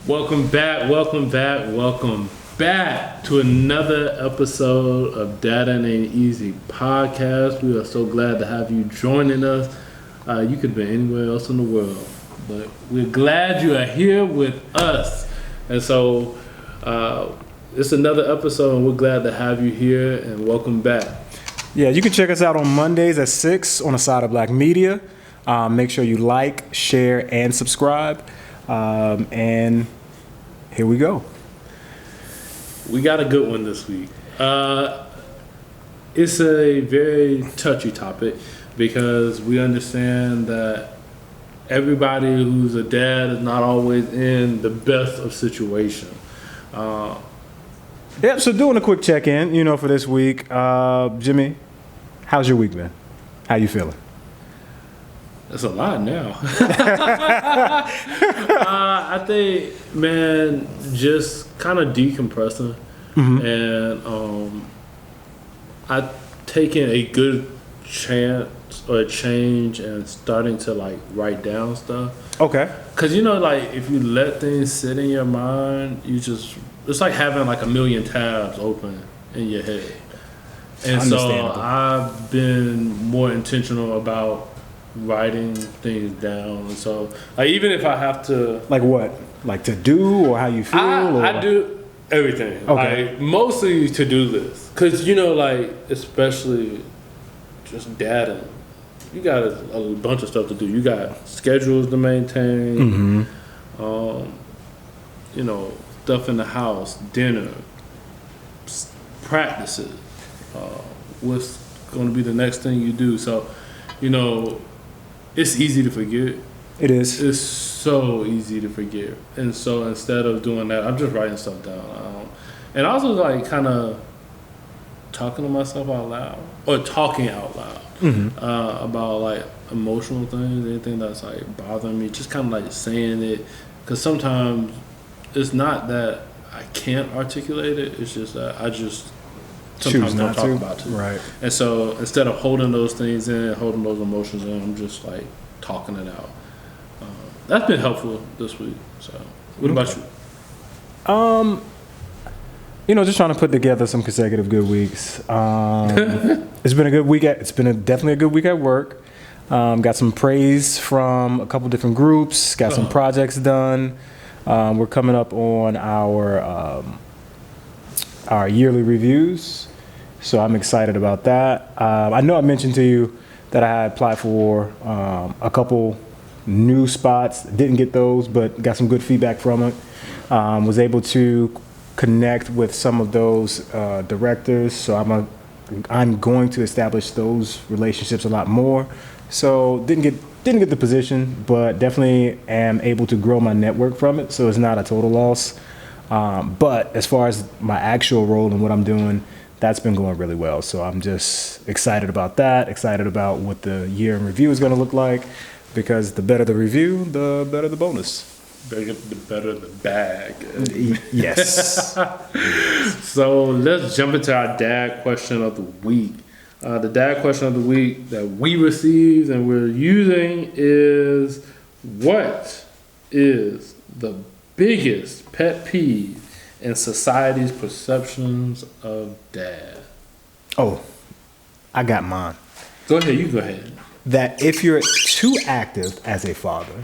Welcome back to another episode of Daddin Ain't Easy podcast. We are so glad to have you joining us. You could be anywhere else in the world, but we're glad you are here with us. And so it's another episode, and we're glad to have you here, and welcome back. Yeah, you can check us out on Mondays at 6 on the side of Black Media. Make sure you like, share, and subscribe. And here we go. We got a good one this week. It's a very touchy topic because we understand that everybody who's a dad is not always in the best of situations. Yep, so doing a quick check-in, for this week. Jimmy, how's your week been? How you feeling? That's a lot now. I think, man, just kind of decompressing. Mm-hmm. And I've taken a good chance or a change and starting to, write down stuff. Okay. Because, if you let things sit in your mind, it's like having, a million tabs open in your head. And so I've been more intentional about writing things down. And so even if I have to, like what, like to do or how you feel, I do everything. Okay. Mostly to do list, because especially just dadding, you got a bunch of stuff to do. You got schedules to maintain. Mm-hmm. Stuff in the house, dinner, practices, what's going to be the next thing you do. So it's easy to forget. It is. It's so easy to forget. And so instead of doing that, I'm just writing stuff down. And also kind of talking to myself out loud or talking out loud. Mm-hmm. About emotional things, anything that's bothering me, just kind of saying it. Because sometimes it's not that I can't articulate it, it's just that I just sometimes don't talk about it. Right. And so instead of holding those things in, holding those emotions in, I'm just talking it out. That's been helpful this week. So what about you? Just trying to put together some consecutive good weeks. It's been a good week. It's been definitely a good week at work. Got some praise from a couple different groups. Got some projects done. We're coming up on our yearly reviews, so I'm excited about that. I know I mentioned to you that I had applied for a couple new spots. Didn't get those, but got some good feedback from it. Was able to connect with some of those directors, so I'm going to establish those relationships a lot more. So didn't get the position, but definitely am able to grow my network from it. So it's not a total loss. But as far as my actual role and what I'm doing, that's been going really well. So I'm just excited about that, excited about what the year in review is going to look like, because the better the review, the better the bonus. The better the bag. Yes. So let's jump into our dad question of the week. The dad question of the week that we received and we're using is, what is the biggest pet peeve in society's perceptions of dad? Oh, I got mine. Go ahead, you go ahead. That if you're too active as a father,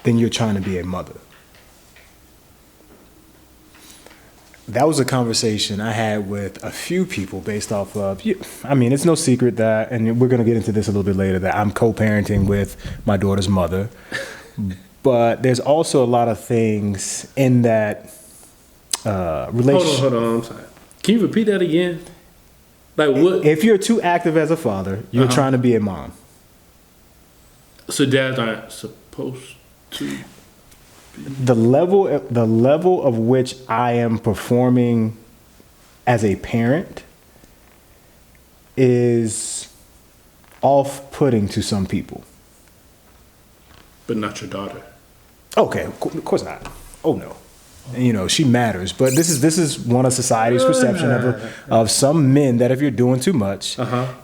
then you're trying to be a mother. That was a conversation I had with a few people based off of, it's no secret that, and we're going to get into this a little bit later, that I'm co-parenting with my daughter's mother. But there's also a lot of things in that relationship. Hold on, I'm sorry. Can you repeat that again? What? If you're too active as a father, you're trying to be a mom. So dads aren't supposed to. The level of which I am performing as a parent is off-putting to some people. But not your daughter. Okay, of course not. Oh no. She matters, but this is one of society's perception of some men, that if you're doing too much,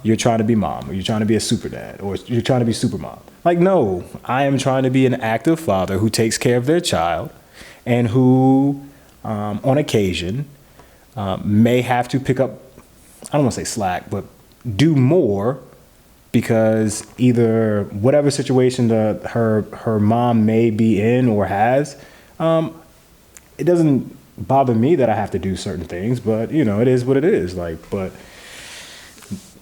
you're trying to be mom, or you're trying to be a super dad, or you're trying to be super mom. No, I am trying to be an active father who takes care of their child and who, on occasion, may have to pick up, I don't want to say slack, but do more because either whatever situation her mom may be in or has, it doesn't bother me that I have to do certain things, but it is what it is. But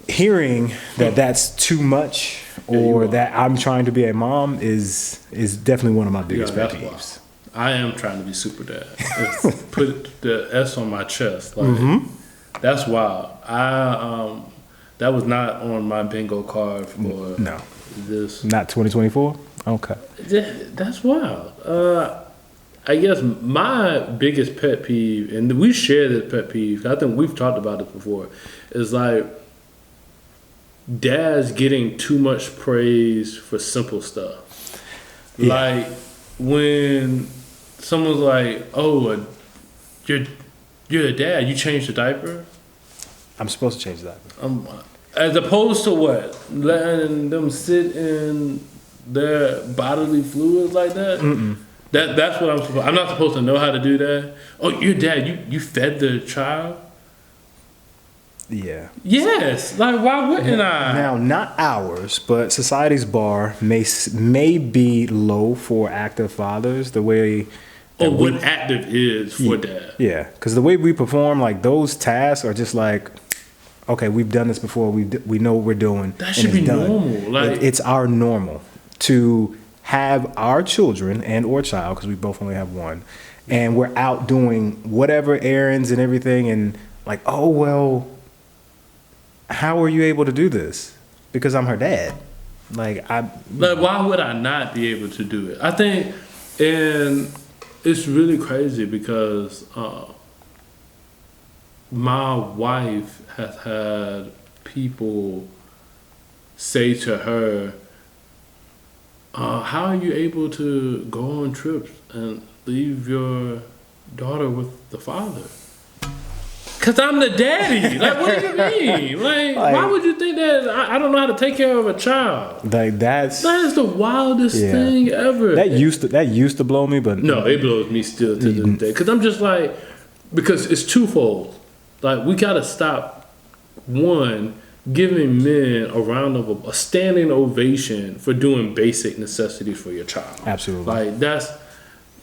hearing that that's too much or that I'm trying to be a mom is definitely one of my biggest pet peeves. I am trying to be super dad. Put the S on my chest. That's wild. That was not on my bingo card for this. Not 2024? Okay. That's wild. I guess my biggest pet peeve, and we share this pet peeve, I think we've talked about this before, is like dads getting too much praise for simple stuff. Yeah. Like when someone's like, "Oh, you're a dad. You changed the diaper." I'm supposed to change the diaper. As opposed to what? Letting them sit in their bodily fluids like that? Mm-mm. That's what I'm supposed. I'm not supposed to know how to do that. Oh, your dad, you fed the child? Yeah. Yes. Like, why wouldn't I? Now, not ours, but society's bar may be low for active fathers. The way. What active is for dad. Yeah, because the way we perform, like those tasks are just like, okay, we've done this before. We know what we're doing. That should be normal. Like it's our normal to have our children and or child, because we both only have one, and we're out doing whatever errands and everything, and like, oh well, how are you able to do this? Because I'm her dad. Like why would I not be able to do it? I think, and it's really crazy because my wife has had people say to her, how are you able to go on trips and leave your daughter with the father? Because I'm the daddy. Like, what do you mean? Like, why would you think that I don't know how to take care of a child? Like, that is the wildest thing ever. That used to blow me, but no, it blows me still to this day. Because I'm just like, because it's twofold. Like, we got to stop, one, giving men a standing ovation for doing basic necessities for your child. Absolutely. Like, that's,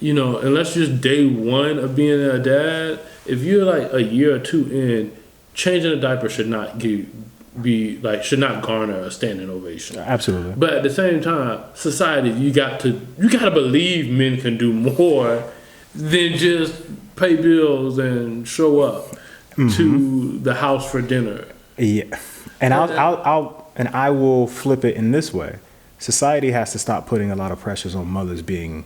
unless just day one of being a dad, if you're like a year or two in, changing a diaper should not garner a standing ovation. Absolutely. But at the same time, society, you got to believe men can do more than just pay bills and show up to the house for dinner. Yeah. And I will flip it in this way. Society has to stop putting a lot of pressures on mothers being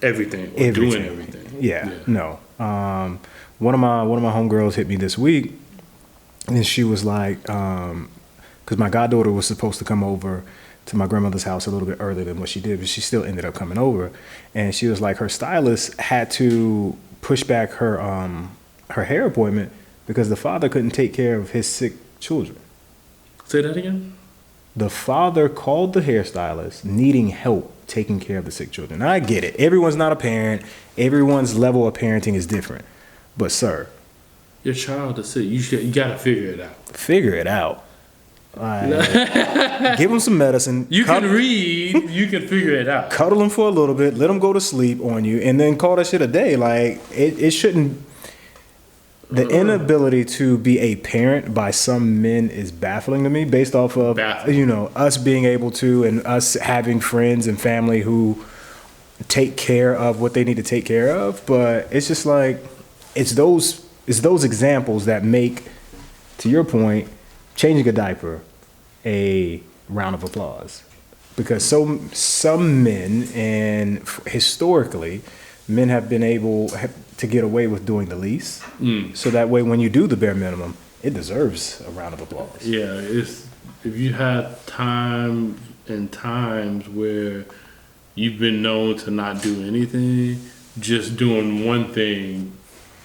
everything. Doing everything. Yeah. No. One of my homegirls hit me this week, and she was like, because my goddaughter was supposed to come over to my grandmother's house a little bit earlier than what she did, but she still ended up coming over, and she was like, her stylist had to push back her hair appointment because the father couldn't take care of his sick children. Say that again? The father called the hairstylist needing help taking care of the sick children. Now, I get it. Everyone's not a parent. Everyone's level of parenting is different. But, sir. Your child is sick. You got to figure it out. Figure it out. Give him some medicine. You can read. You can figure it out. Cuddle him for a little bit. Let him go to sleep on you. And then call that shit a day. Like, it shouldn't. The inability to be a parent by some men is baffling to me, based off of us being able to, and us having friends and family who take care of what they need to take care of. But it's just like it's those examples that make, to your point, changing a diaper a round of applause, because some men, and historically, men have been able to get away with doing the least. So that way, when you do the bare minimum, it deserves a round of applause. Yeah, if you had times where you've been known to not do anything, just doing one thing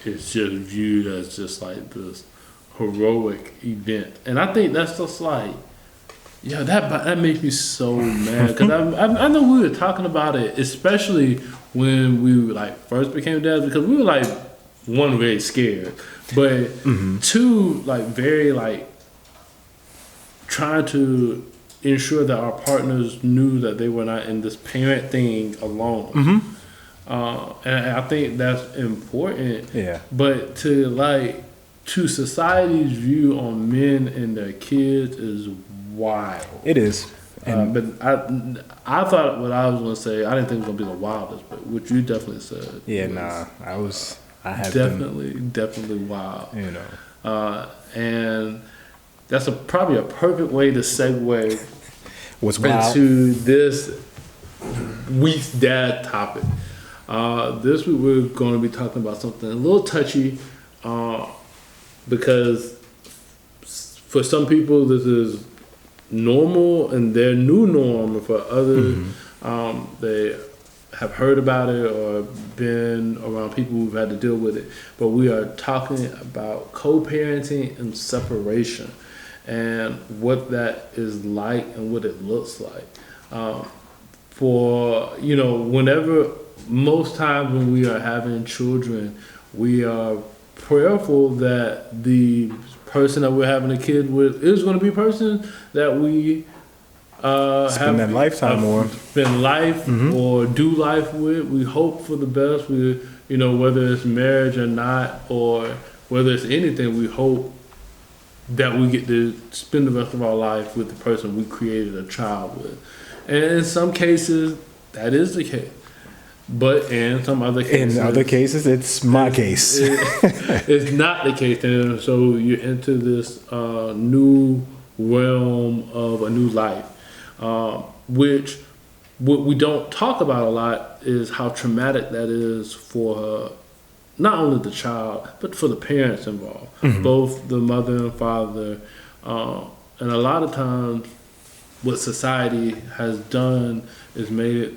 is just viewed as just like this heroic event. And I think that's just like, that makes me so mad, because I know we were talking about it, especially when we like first became dads, because we were like, one, very scared, but two, like very like trying to ensure that our partners knew that they were not in this parent thing alone. And I think that's important. Yeah. But to society's view on men and their kids is wild. It is. But I thought what I was going to say, I didn't think it was going to be the wildest, but what you definitely said. Yeah, I have definitely wild. You know. And that's probably a perfect way to segue What's wild? into this week's dad topic. This week we're going to be talking about something a little touchy, because for some people this is normal and their new norm, and for others they have heard about it or been around people who've had to deal with it. But we are talking about co-parenting and separation and what that is like and what it looks like. For, whenever, most times when we are having children, we are prayerful that the person that we're having a kid with is going to be a person that we spend that lifetime or spend life or do life with. We hope for the best. We, whether it's marriage or not, or whether it's anything, we hope that we get to spend the rest of our life with the person we created a child with. And in some cases, that is the case. But in some other cases, it's my case. It's not the case, and so you're into this new realm of a new life, which what we don't talk about a lot is how traumatic that is for not only the child but for the parents involved, both the mother and father, and a lot of times, what society has done is made it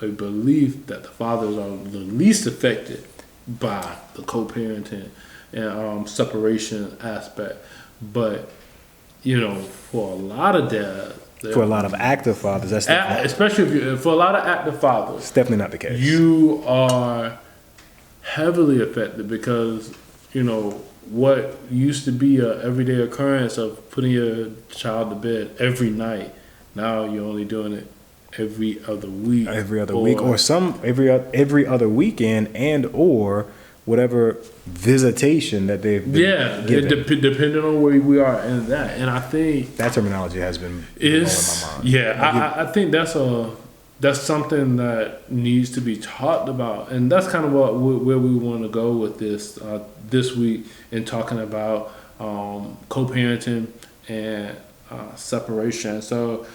a belief that the fathers are the least affected by the co-parenting and separation aspect. But, for a lot of dads, for a lot of active fathers, that's especially for a lot of active fathers, it's definitely not the case. You are heavily affected because, what used to be a everyday occurrence of putting your child to bed every night, now you're only doing it every other week. Every other weekend, and or whatever visitation that they've been given. Depending on where we are in that. And I think that terminology has been blowing my mind. Yeah, I think that's something that needs to be talked about, and that's kind of where we want to go with this week in talking about co-parenting and separation. So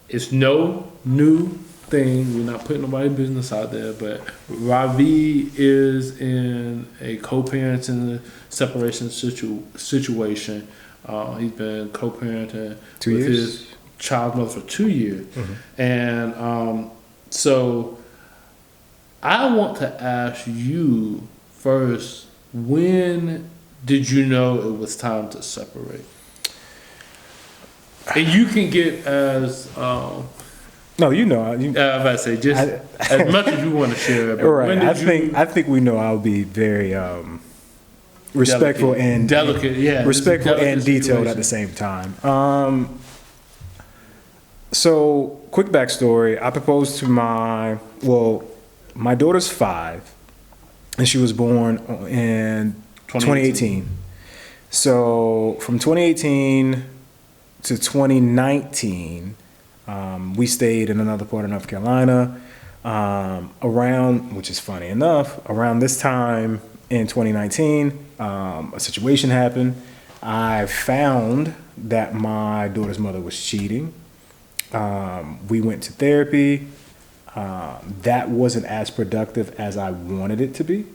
it's no new thing. We're not putting nobody's business out there, but Ravee is in a co-parenting separation situation. He's been co-parenting 2 with years? his child's mother for 2 years. And so I want to ask you first, when did you know it was time to separate? And you can get as no, I was about to say as much as you want to share. But right. I think we know I'll be very respectful and delicate. Yeah, respectful and detailed at the same time. So, quick backstory. I proposed to my daughter's 5, and she was born in 2018. So, from 2018 to 2019, we stayed in another part of North Carolina. Which is funny enough, around this time in 2019, a situation happened. I found that my daughter's mother was cheating. We went to therapy. That wasn't as productive as I wanted it to be.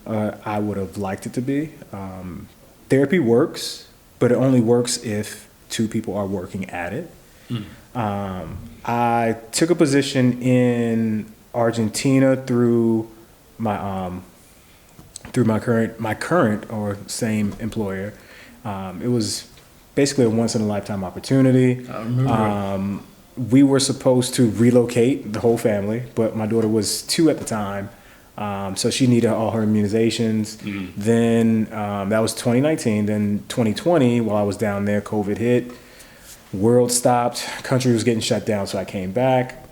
I would have liked it to be. Therapy works, but it only works if 2 people are working at it. I took a position in Argentina through my current or same employer. It was basically a once in a lifetime opportunity. I remember. we were supposed to relocate the whole family, but my daughter was 2 at the time. So she needed all her immunizations. Then that was 2019. Then 2020, while I was down there, COVID hit. World stopped. Country was getting shut down, so I came back.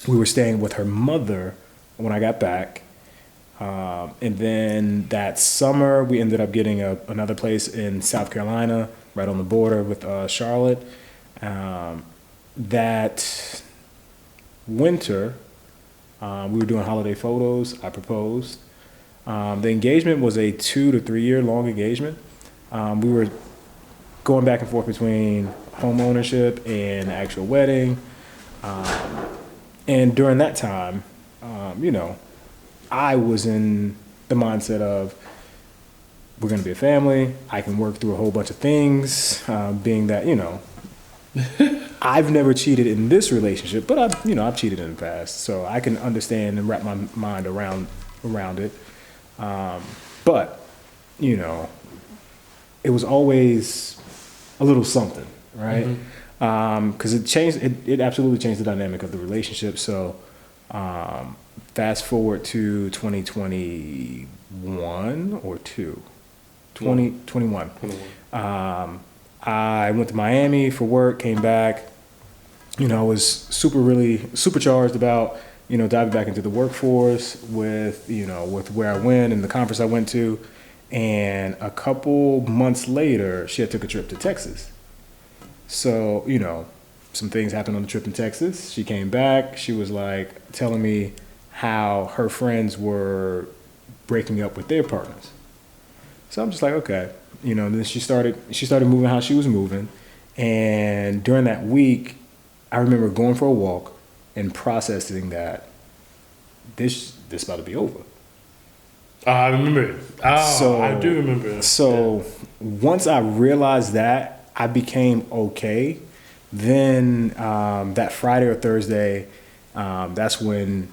We were staying with her mother when I got back. And then that summer, we ended up getting another place in South Carolina, right on the border with Charlotte. That winter, we were doing holiday photos. I proposed. The engagement was a 2 to 3 year long engagement. We were going back and forth between home ownership and actual wedding. And during that time, I was in the mindset of, we're going to be a family. I can work through a whole bunch of things, being that, I've never cheated in this relationship, but I've cheated in the past, so I can understand and wrap my mind around it. But it was always a little something, right? Because it absolutely changed the dynamic of the relationship. So fast forward to 2021 or 2021. I went to Miami for work, came back. I was really supercharged about, diving back into the workforce with where I went and the conference I went to. And a couple months later, she had took a trip to Texas. So, some things happened on the trip in Texas. She came back. She was like telling me how her friends were breaking up with their partners. So I'm just like, okay. Then she started moving how she was moving. And during that week, I remember going for a walk and processing that this about to be over. I remember it. I do remember it. So once I realized that, I became okay. Then that Friday or Thursday, that's when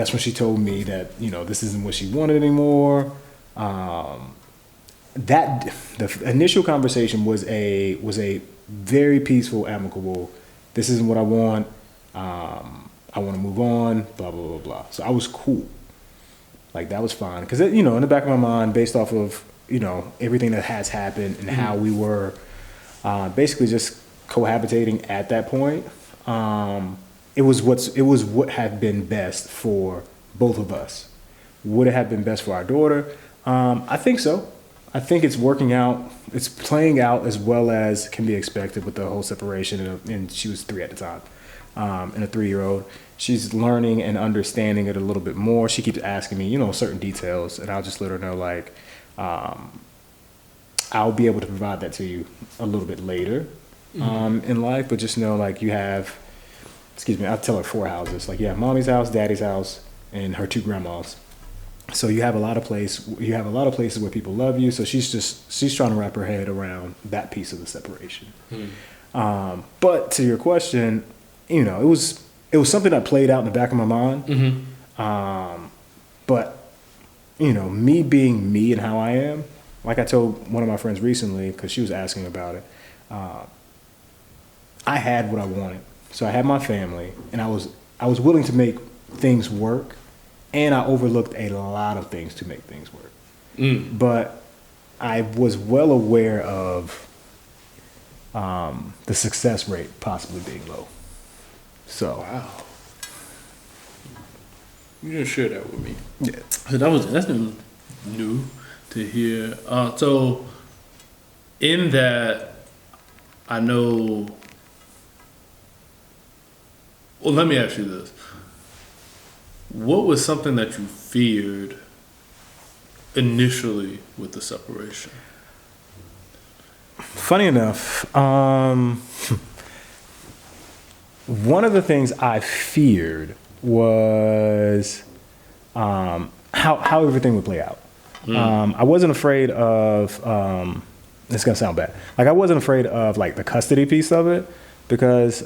she told me that this isn't what she wanted anymore. The initial conversation was a very peaceful, amicable. This isn't what I want. I want to move on. Blah blah blah blah. So I was cool. Like that was fine because in the back of my mind, based off of everything that has happened and how we were basically just cohabitating at that point. It was what had been best for both of us. Would it have been best for our daughter? I think so. I think it's working out. It's playing out as well as can be expected with the whole separation. And she was 3 at the time, and a 3-year-old. She's learning and understanding it a little bit more. She keeps asking me, certain details, and I'll just let her know, like, I'll be able to provide that to you a little bit later in life. But just know, like, you have, I'll tell her 4 houses. Like, you have mommy's house, daddy's house, and her 2 grandmas. So you have a lot of places where people love you. So she's trying to wrap her head around that piece of the separation. But to your question, it was something that played out in the back of my mind. But me being me and how I am, like I told one of my friends recently, because she was asking about it, I had what I wanted. So I had my family, and I was willing to make things work. And I overlooked a lot of things to make things work. But I was well aware of the success rate possibly being low. So wow, you didn't share that with me. Yeah, so that's been new to hear. So in that, I know. Well, let me ask you this. What was something that you feared initially with the separation? Funny enough, one of the things I feared was how everything would play out. I wasn't afraid of, it's going to sound bad. Like, I wasn't afraid of, like, the custody piece of it because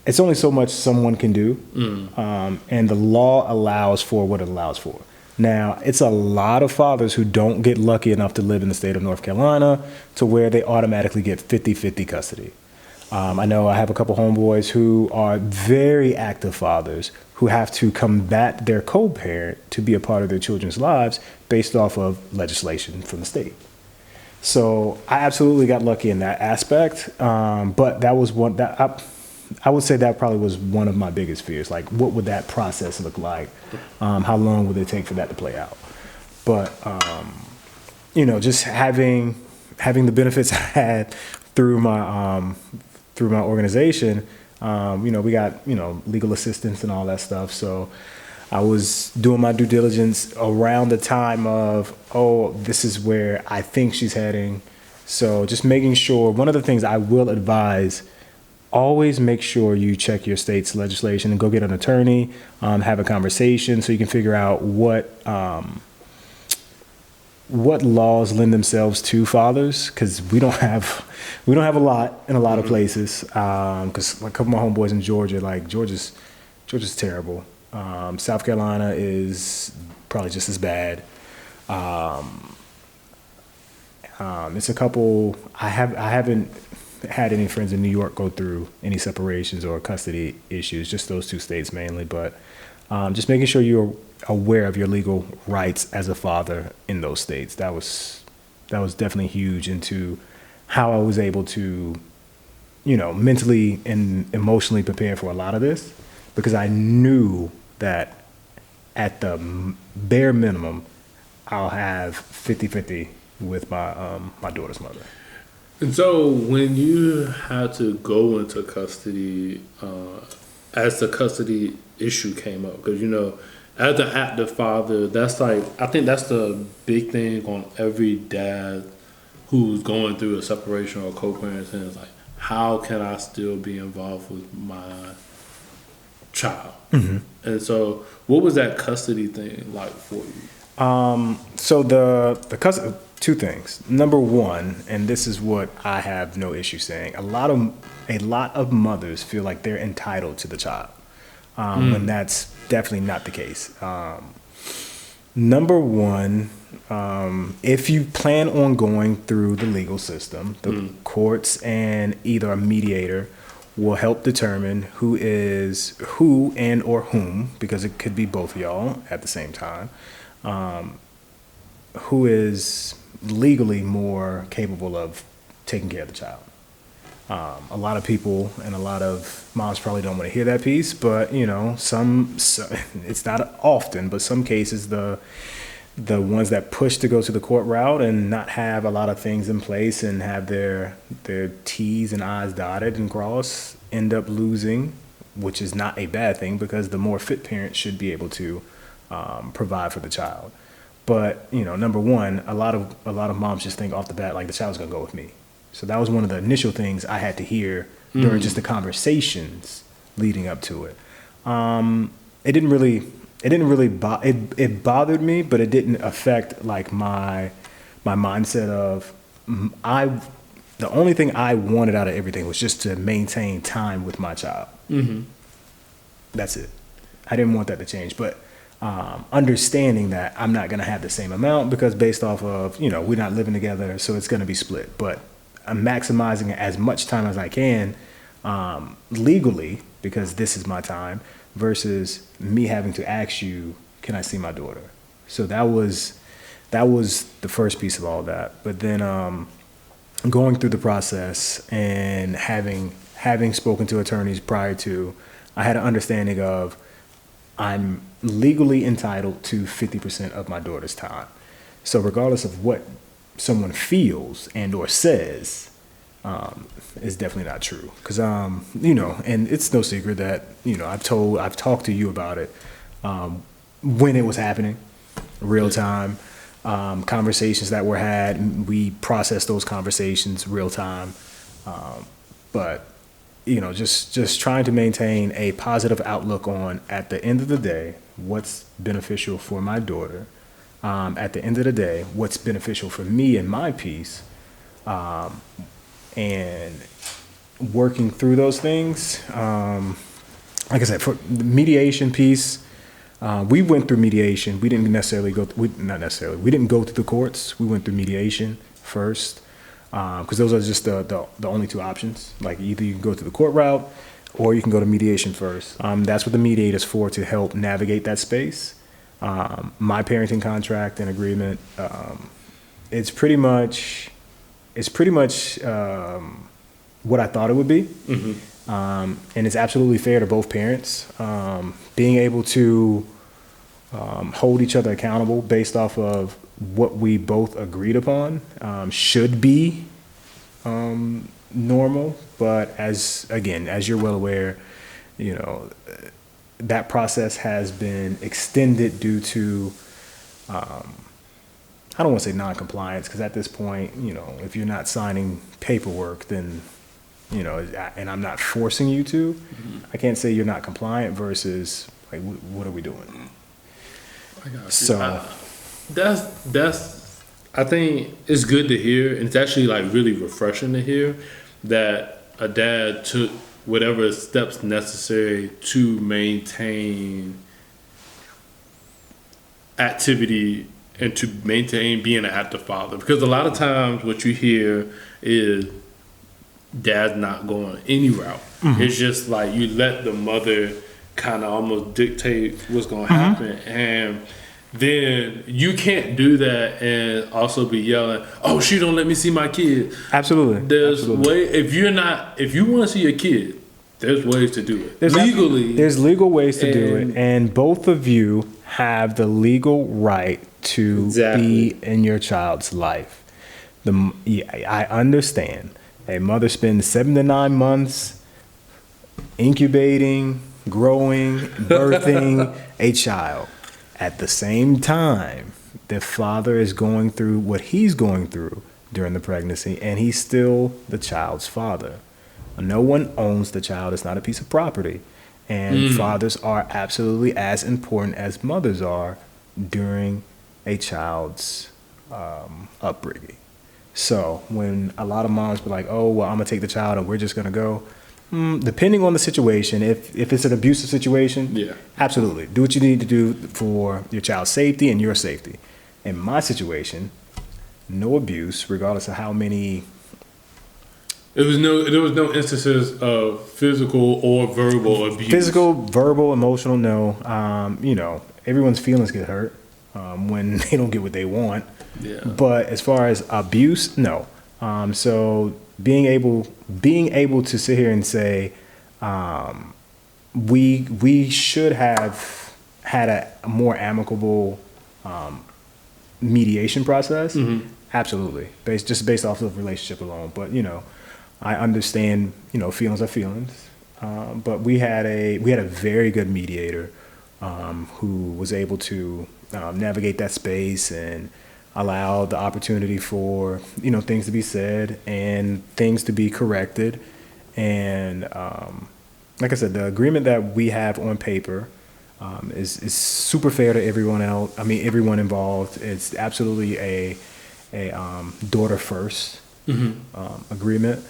it's only so much someone can do, and the law allows for what it allows for. Now, it's a lot of fathers who don't get lucky enough to live in the state of North Carolina to where they automatically get 50-50 custody. I know I have a couple homeboys who are very active fathers who have to combat their co-parent to be a part of their children's lives based off of legislation from the state. So I absolutely got lucky in that aspect, but that was one that I would say that probably was one of my biggest fears. Like, what would that process look like? How long would it take for that to play out? But just having the benefits I had through my organization, we got legal assistance and all that stuff. So I was doing my due diligence around the time of, this is where I think she's heading. So just making sure. One of the things I will advise: always make sure you check your state's legislation and go get an attorney, have a conversation so you can figure out what laws lend themselves to fathers, because we don't have a lot in a lot of places. Because like a couple of my homeboys in Georgia, like Georgia's terrible. South Carolina is probably just as bad. It's a couple. I haven't had any friends in New York go through any separations or custody issues, just those two states mainly. But just making sure you're aware of your legal rights as a father in those states. That was definitely huge into how I was able to, mentally and emotionally prepare for a lot of this, because I knew that at the bare minimum, I'll have 50-50 with my daughter's mother. And so when you had to go into custody, as the custody issue came up, because, as the active father, I think that's the big thing on every dad who's going through a separation or co-parenting, is like, how can I still be involved with my child? Mm-hmm. And so what was that custody thing like for you? So the custody, two things. Number one, and this is what I have no issue saying, a lot of mothers feel like they're entitled to the child, when that's definitely not the case. Number one, if you plan on going through the legal system, the courts and either a mediator will help determine who and or whom, because it could be both of y'all at the same time, who is legally more capable of taking care of the child. A lot of people and a lot of moms probably don't want to hear that piece, but some it's not often, but some cases the ones that push to go to the court route and not have a lot of things in place and have their T's and I's dotted and crossed end up losing, which is not a bad thing, because the more fit parent should be able to provide for the child. But number one, a lot of moms just think off the bat like the child's gonna go with me. So that was one of the initial things I had to hear during just the conversations leading up to it. It bothered me, but it didn't affect like my mindset of the only thing I wanted out of everything was just to maintain time with my child. Mm-hmm. That's it. I didn't want that to change, but understanding that I'm not going to have the same amount, because based off of, we're not living together, so it's going to be split. But I'm maximizing as much time as I can legally, because this is my time, versus me having to ask you, can I see my daughter? So that was the first piece of all that. But then going through the process and having spoken to attorneys prior to, I had an understanding of I'm legally entitled to 50% of my daughter's time. So regardless of what someone feels and or says, is definitely not true. Because, and it's no secret that, I've talked to you about it when it was happening, real time, conversations that were had. We processed those conversations real time. But just trying to maintain a positive outlook on, at the end of the day, what's beneficial for my daughter. At the end of the day, what's beneficial for me and my peace, and working through those things. Like I said, for the mediation piece, we went through mediation. We didn't necessarily we didn't go through the courts. We went through mediation first. because those are just the only two options. Like either you can go to the court route or you can go to mediation first. That's what the mediator is for, to help navigate that space. My parenting contract and agreement, it's pretty much what I thought it would be. Mm-hmm. And it's absolutely fair to both parents. Being able to hold each other accountable based off of what we both agreed upon should be normal. But as you're well aware, that process has been extended due to, I don't want to say non-compliance, because at this point, if you're not signing paperwork, then, and I'm not forcing you to, mm-hmm. I can't say you're not compliant versus, like, what are we doing? I got you. So that's I think it's good to hear, and it's actually like really refreshing to hear that a dad took whatever steps necessary to maintain activity and to maintain being an active father. Because a lot of times what you hear is dad's not going any route. Mm-hmm. It's just like you let the mother kind of almost dictate what's going to happen. Mm-hmm. And then you can't do that and also be yelling, "Oh, she don't let me see my kid." Absolutely. There's way, if you want to see your kid, there's ways to do it. There's legal ways to do it, and both of you have the legal right to be in your child's life. I understand. A mother spends 7 to 9 months incubating, growing, birthing a child. At the same time, the father is going through what he's going through during the pregnancy, and he's still the child's father. No one owns the child. It's not a piece of property. And fathers are absolutely as important as mothers are during a child's upbringing. So when a lot of moms be like, "Oh, well, I'm going to take the child and we're just going to go," depending on the situation, if it's an abusive situation, yeah, absolutely. Do what you need to do for your child's safety and your safety. In my situation, no abuse, regardless of how many. There was no instances of physical or verbal abuse. Physical, verbal, emotional, no. Everyone's feelings get hurt when they don't get what they want. Yeah. But as far as abuse, no. So being able to sit here and say, we should have had a more amicable mediation process. Mm-hmm. Absolutely, based off of relationship alone. But I understand, feelings are feelings. But we had a very good mediator who was able to navigate that space and allow the opportunity for things to be said and things to be corrected. And like I said, the agreement that we have on paper is super fair to everyone else. I mean, everyone involved. It's absolutely a daughter first agreement.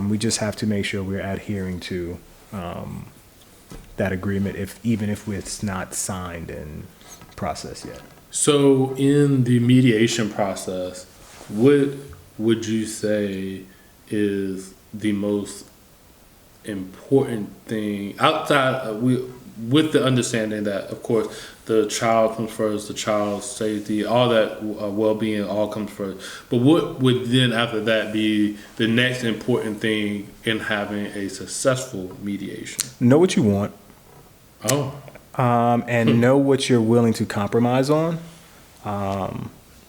We just have to make sure we're adhering to that agreement, even if it's not signed and processed yet. So in the mediation process, what would you say is the most important thing outside with the understanding that, of course, the child comes first, the child's safety, all that well-being all comes first. But what would then after that be the next important thing in having a successful mediation? Know what you want. Oh. And know what you're willing to compromise on.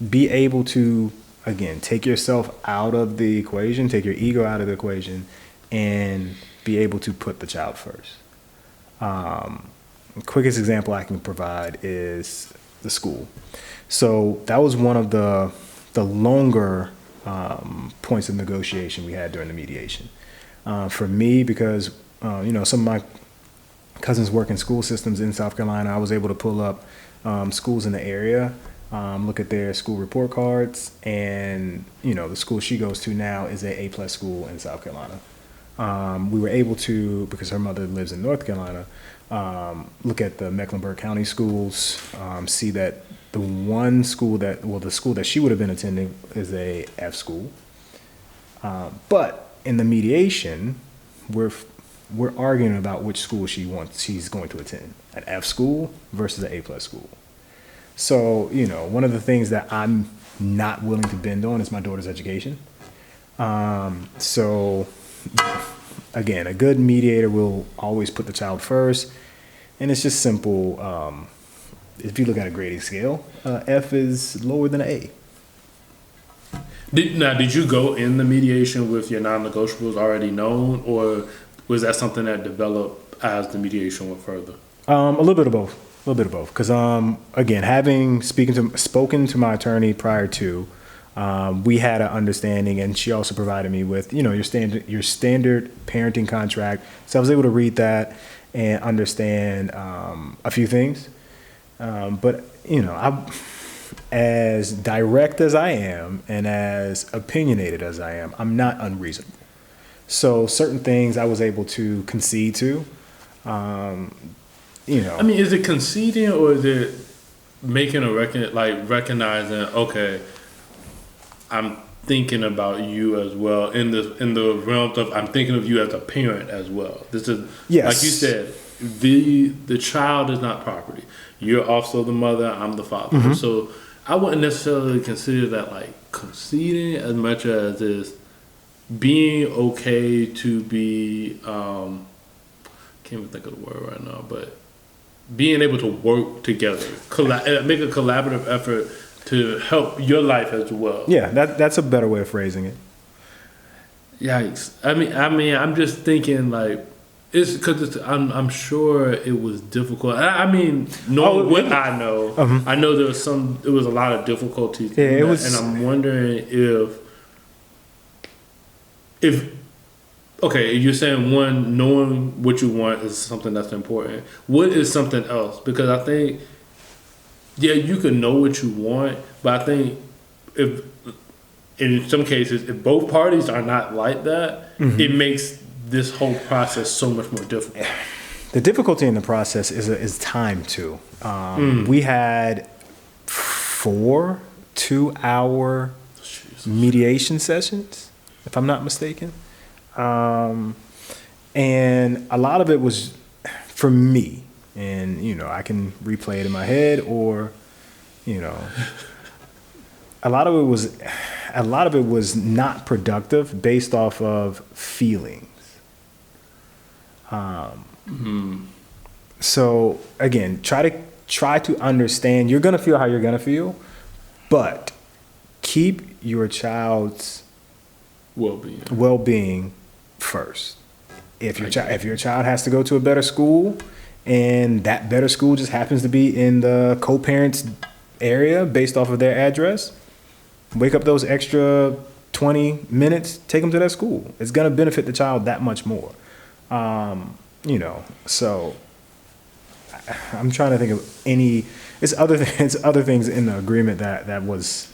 Be able to, again, take yourself out of the equation, take your ego out of the equation, and be able to put the child first. Quickest example I can provide is the school. So that was one of the longer points of negotiation we had during the mediation. For me, because some of my cousins work in school systems in South Carolina, I was able to pull up schools in the area, look at their school report cards, and the school she goes to now is a A+ school in South Carolina. We were able to, because her mother lives in North Carolina, look at the Mecklenburg County schools, see that the school that she would have been attending is a F school. But in the mediation, we're arguing about which school she's going to attend, an F school versus an A+ school. So, one of the things that I'm not willing to bend on is my daughter's education. So, again, a good mediator will always put the child first. And it's just simple. If you look at a grading scale, F is lower than an A. Did you go in the mediation with your non-negotiables already known, or was that something that developed as the mediation went further? A little bit of both. Because again, having spoken to my attorney prior to, we had an understanding, and she also provided me with your standard parenting contract. So I was able to read that and understand a few things. But as direct as I am and as opinionated as I am, I'm not unreasonable. So certain things I was able to concede to. I mean, is it conceding, or is it making recognizing, okay, I'm thinking about you as well in the realms of I'm thinking of you as a parent as well. This is like you said, the child is not property. You're also the mother, I'm the father. Mm-hmm. So I wouldn't necessarily consider that like conceding as much as is being okay to be can't even think of the word right now, but being able to work together, make a collaborative effort to help your life as well. Yeah, that's a better way of phrasing it. Yikes! I mean, I'm just thinking like it's because I'm sure it was difficult. I mean, knowing what I know, I know there was a lot of difficulties. Yeah, it was, and I'm wondering if okay, you're saying one, knowing what you want is something that's important. What is something else? Because I think, yeah, you can know what you want, but I think if, in some cases, if both parties are not like that, it makes this whole process so much more difficult. The difficulty in the process is time too. We had 4 2-hour mediation sessions, if I'm not mistaken. And a lot of it was for me, and I can replay it in my head, or a lot of it was not productive based off of feelings. So again, try to understand. You're gonna feel how you're gonna feel, but keep your child's well-being first. If your child has to go to a better school, and that better school just happens to be in the co-parents area based off of their address, wake up those extra 20 minutes, take them to that school. It's going to benefit the child that much more. So I'm trying to think of it's other things in the agreement that was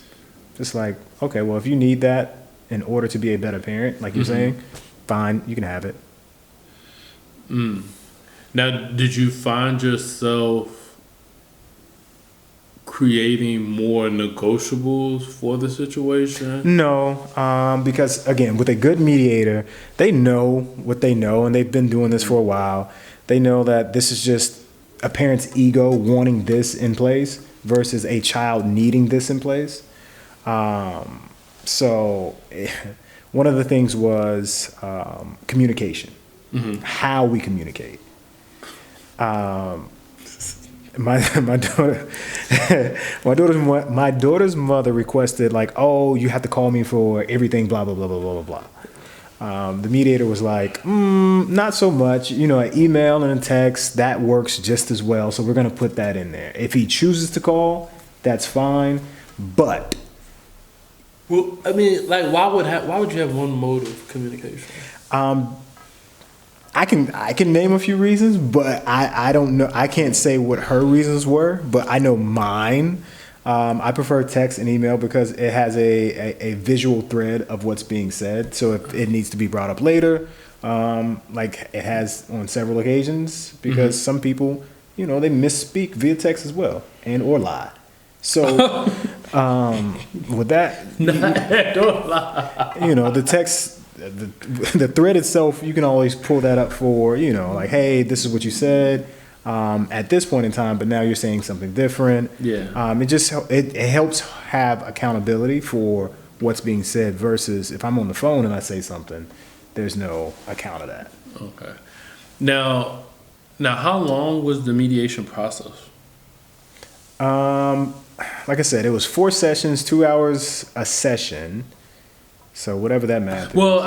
just like, okay, well, if you need that in order to be a better parent, like you're saying, fine, you can have it. Now, did you find yourself creating more negotiables for the situation? No, because again, with a good mediator, they know what they know, and they've been doing this for a while. They know that this is just a parent's ego wanting this in place versus a child needing this in place. So one of the things was communication, how we communicate. My daughter's mother requested, like, oh, you have to call me for everything, blah blah blah blah blah blah blah. The mediator was like, not so much. An email and a text, that works just as well. So we're gonna put that in there. If he chooses to call, that's fine. But well, I mean, like, why would you have one mode of communication? I can name a few reasons, but I don't know. I can't say what her reasons were, but I know mine. I prefer text and email because it has a visual thread of what's being said. So if it needs to be brought up later, like it has on several occasions, because some people, they misspeak via text as well, and or lie. So, with that, Don't lie. the text, the thread itself, you can always pull that up for, like, hey, this is what you said at this point in time, but now you're saying something different. Yeah. It helps have accountability for what's being said versus if I'm on the phone and I say something, there's no account of that. Okay. Now, how long was the mediation process? Like I said, it was 4 sessions, 2 hours a session. So whatever that math is. Well,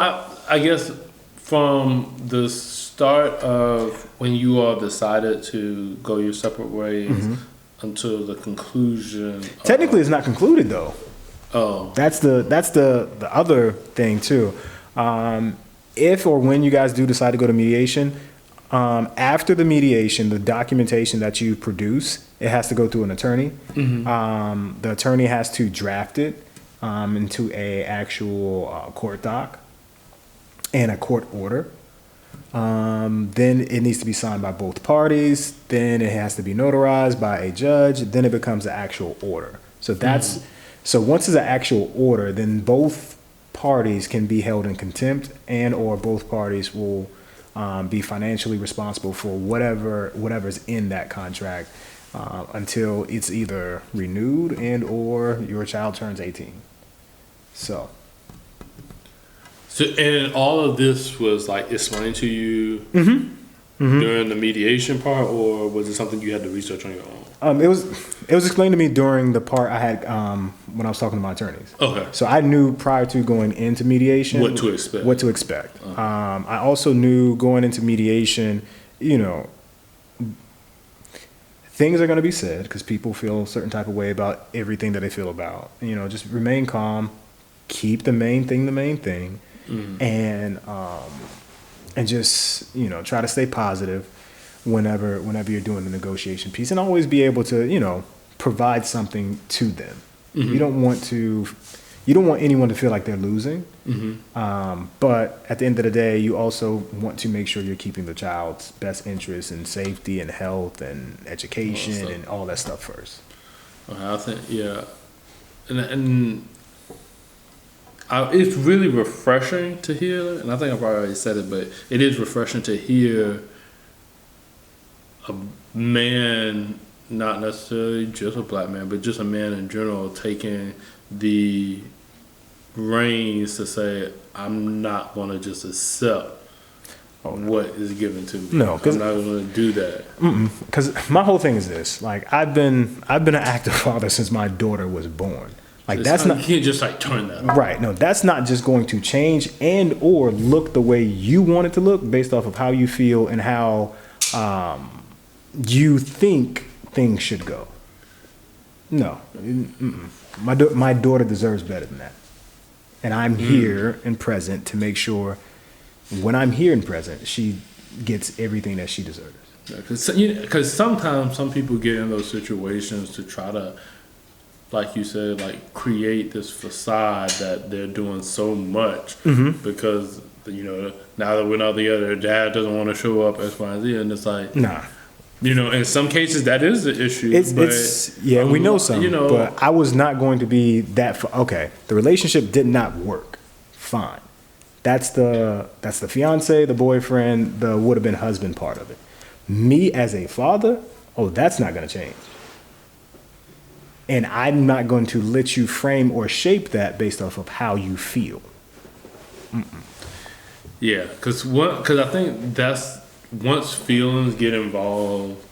I guess from the start of when you all decided to go your separate ways until the conclusion. Technically, it's not concluded though. Oh, That's the other thing too. If or when you guys do decide to go to mediation, after the mediation, the documentation that you produce, it has to go through an attorney. The attorney has to draft it into a actual court doc and a court order. Then it needs to be signed by both parties. Then it has to be notarized by a judge. Then it becomes an actual order. So so once it's an actual order, then both parties can be held in contempt, and or both parties will be financially responsible for whatever's in that contract until it's either renewed and or your child turns 18. So and all of this was like explained to you during the mediation part, or was it something you had to research on your own? It was explained to me during the part I had when I was talking to my attorneys. Okay. So I knew prior to going into mediation What to expect. What to expect. I also knew going into mediation, things are going to be said because people feel a certain type of way about everything that they feel about. Just remain calm, keep the main thing, and just try to stay positive whenever you're doing the negotiation piece, and always be able to provide something to them. You don't want anyone to feel like they're losing, but at the end of the day, you also want to make sure you're keeping the child's best interests and safety and health and education and all that stuff first. I think and it's really refreshing to hear, and I think I've already said it, but it is refreshing to hear a man, not necessarily just a black man, but just a man in general, taking the reins to say, I'm not going to just accept what is given to me. No, I'm not going to do that. Because my whole thing is this: like I've been an active father since my daughter was born. Like that's not, you can't just like turn that right. No, that's not just going to change and or look the way you want it to look based off of how you feel and how you think things should go. No, my daughter deserves better than that, and I'm here and present to make sure when I'm here and present, she gets everything that she deserves. Because sometimes some people get in those situations to try to, like you said, like create this facade that they're doing so much because now that we're not together, dad doesn't want to show up X, Y, and Z, and it's like nah. In some cases that is the issue. We know some. But I was not going to be that. Okay, the relationship did not work. Fine, that's the fiance, the boyfriend, the would have been husband part of it. Me as a father, that's not going to change. And I'm not going to let you frame or shape that based off of how you feel. Yeah, because I think that's once feelings get involved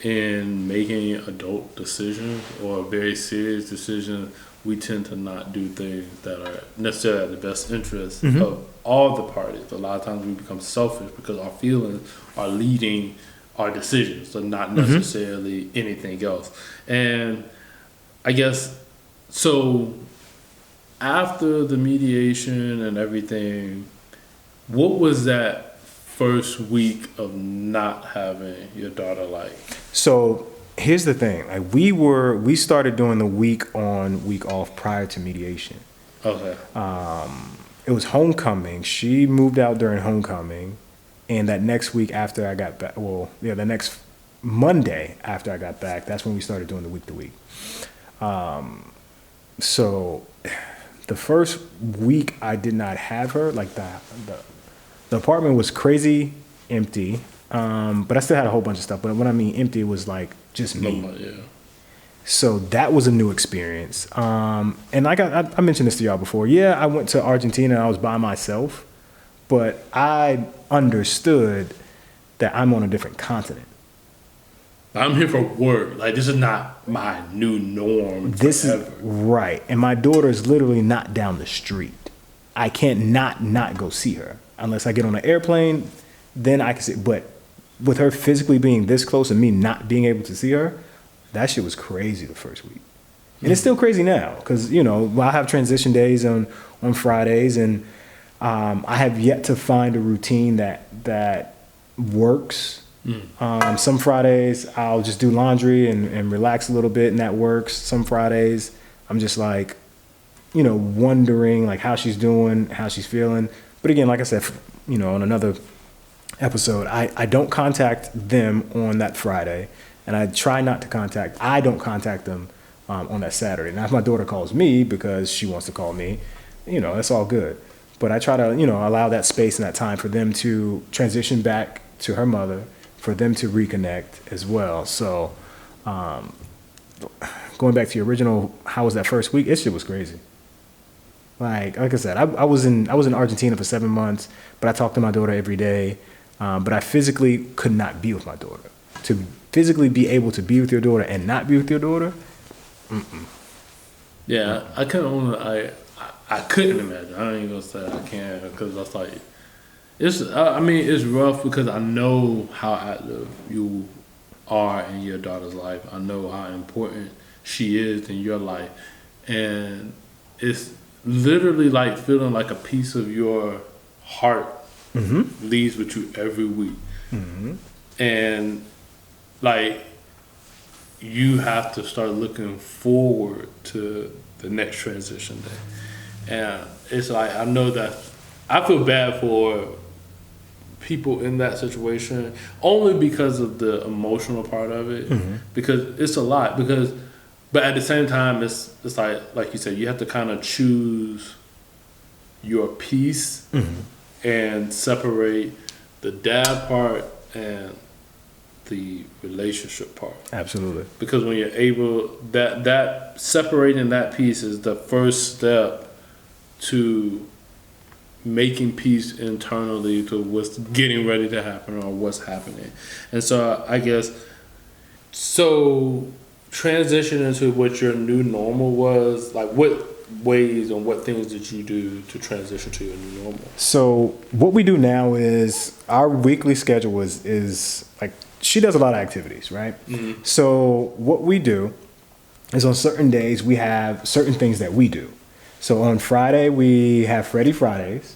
in making adult decisions or very serious decisions, we tend to not do things that are necessarily at the best interest of all the parties. A lot of times we become selfish because our feelings are leading our decisions, so not necessarily anything else. And I guess so. After the mediation and everything, what was that first week of not having your daughter like? So here's the thing: like we started doing the week on, week off prior to mediation. Okay. It was homecoming. She moved out during homecoming, and that next week after I got back, the next Monday after I got back, that's when we started doing the week to week. So the first week I did not have her, like the apartment was crazy empty, but I still had a whole bunch of stuff. But when I mean empty, it was like just me. Yeah. So that was a new experience. And like I mentioned this to y'all before. Yeah, I went to Argentina and I was by myself, but I understood that I'm on a different continent. I'm here for work. Like, this is not my new norm. This is right. And my daughter is literally not down the street. I can't not go see her unless I get on an airplane. Then I can see. But with her physically being this close and me not being able to see her, that shit was crazy the first week. And it's still crazy now because, you know, I have transition days on Fridays, and I have yet to find a routine that works. Some Fridays I'll just do laundry and relax a little bit, and that works. Some Fridays I'm just like, you know, wondering like how she's doing, how she's feeling. But again, like I said, you know, on another episode, I don't contact them on that Friday, and I try not to I don't contact them on that Saturday. Now if my daughter calls me because she wants to call me, you know, that's all good. But I try to, you know, allow that space and that time for them to transition back to her mother, for them to reconnect as well. So going back to your original, how was that first week? It shit was crazy. Like I said, I was in Argentina for 7 months, but I talked to my daughter every day. But I physically could not be with my daughter. To physically be able to be with your daughter and not be with your daughter, yeah, I couldn't imagine. I ain't gonna say I can, because that's like, it's rough because I know how active you are in your daughter's life. I know how important she is in your life, and it's literally like feeling like a piece of your heart leaves with you every week, and like you have to start looking forward to the next transition day. And it's like, I know that I feel bad for people in that situation only because of the emotional part of it, because it's a lot. But at the same time, it's like you said, you have to kind of choose your piece and separate the dad part and the relationship part. Absolutely. Because when you're able, that separating that piece is the first step to making peace internally to what's getting ready to happen or what's happening. And so I guess, transition into what your new normal was, like what ways and what things did you do to transition to your new normal? So what we do now is our weekly schedule is like, she does a lot of activities, right? So what we do is on certain days we have certain things that we do. So on Friday we have Freddie Fridays.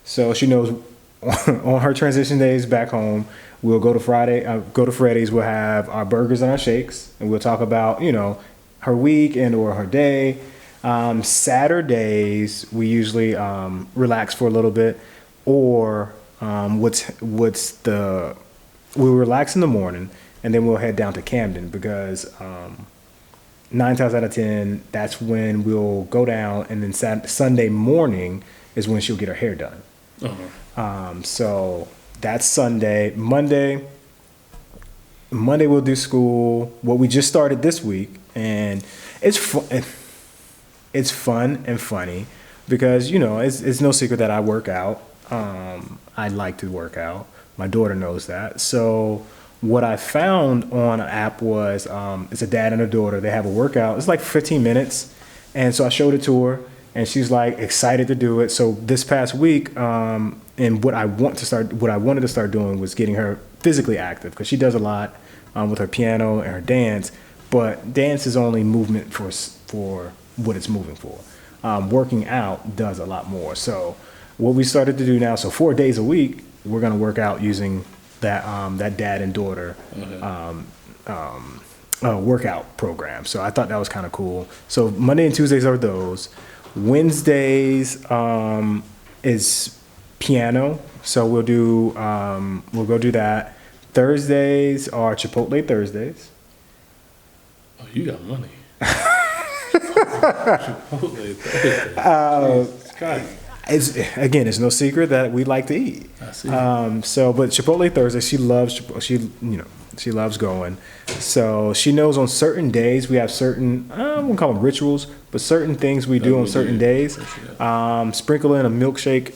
So she knows on her transition days back home, we'll go to Freddy's. We'll have our burgers and our shakes, and we'll talk about, you know, her week and or her day. Saturdays we usually relax for a little bit, or we'll relax in the morning, and then we'll head down to Camden because 9 times out of 10, that's when we'll go down, and then Sunday morning is when she'll get her hair done. So that's Sunday. Monday we'll do school. What we just started this week, and it's fun and funny because, you know, it's no secret that I work out. I like to work out. My daughter knows that. So what I found on an app was it's a dad and a daughter. They have a workout. It's like 15 minutes. And so I showed it to her, and she's like excited to do it. So this past week, and what I wanted to start doing was getting her physically active, because she does a lot with her piano and her dance. But dance is only movement for what it's moving for. Working out does a lot more. So what we started to do now, so 4 days a week, we're going to work out using that dad and daughter workout program. So I thought that was kind of cool. So Monday and Tuesdays are those. Wednesdays is piano. So we'll go do that. Thursdays are Chipotle Thursdays. Oh, you got money. Chipotle Thursday. It's no secret that we like to eat. I see. But Chipotle Thursday, she loves going. So she knows on certain days we have certain, I won't call them rituals, but certain things we do on certain days. Sprinkle in a milkshake.